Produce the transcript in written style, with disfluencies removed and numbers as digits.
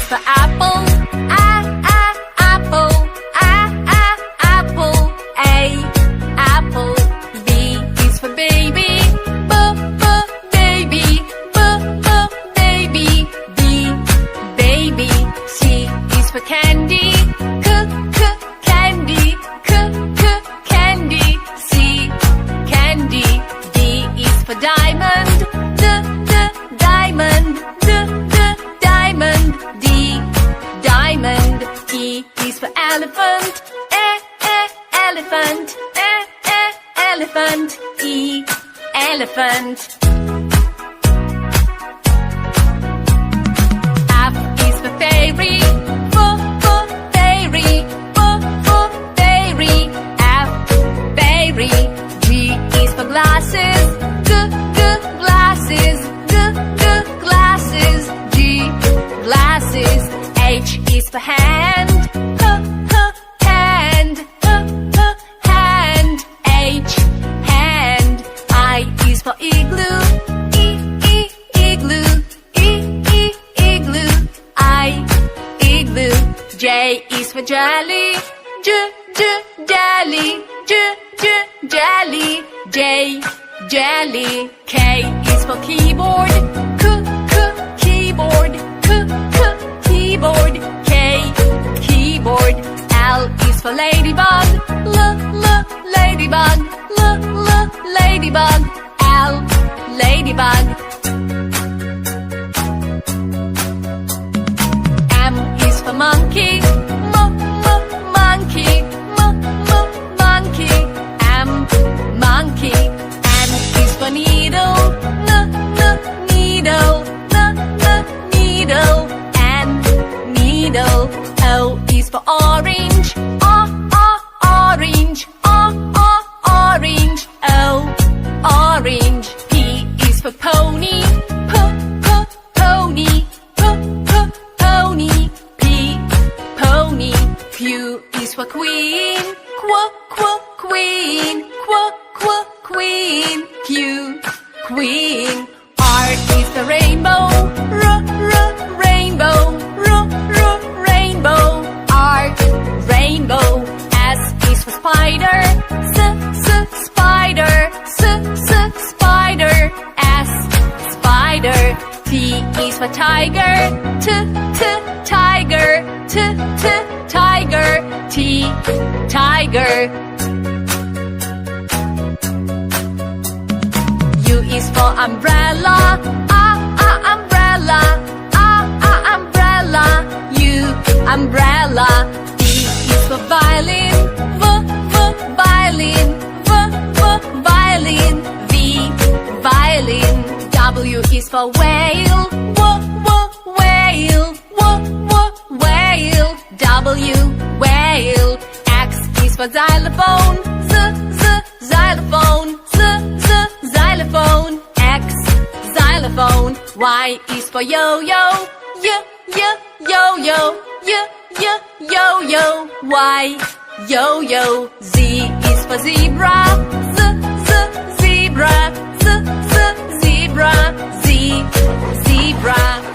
for apple. Apple. Apple. A, apple. B is for baby. Baby. Baby. B, baby. C is for candy. Candy. Candy. C, candy. D is for diamond. Diamond. Diamond. D, diamond. E is for elephant. Elephant. Elephant. E, elephant. F is for fairy. Fairy. Fairy. F, fairy. G is for glasses. Glasses. Glasses. G, glasses. H is for hand. Hand. Hand. H, hand. I is for igloo. Igloo. Igloo. I, igloo. J is for jelly. Jelly. Jelly. J, jelly. K is for keyboard. Keyboard. Keyboard. K, keyboard. L is for ladybug. Ladybug. Ladybug. L, ladybug. M is for monkey. Monkey. Monkey. M, monkey. N is for needle. Needle. Needle. N, needle. O is for orange. Orange. Orange. O, orange. P is for pony. Pony. Pony. P, pony. Q is for queen. Queen. Queen. Q, queen. R is the rainbow. Rainbow. Rainbow. R, rainbow. S is for spider. Spider. Spider. S, spider. T is for tiger. Tiger. Tiger. T, tiger. U is for umbrella. Umbrella. Umbrella. U, umbrella. V is for violin. Violin. Violin. V, violin. W is for whale. Whale. Whale. W, whale. X is for xylophone. Xylophone. Xylophone. X, xylophone. Y is for yo-yo. Yo-yo. Yo-yo. Y, yo-yo. Z is for zebra. Zebra. Zebra. Z, zebra.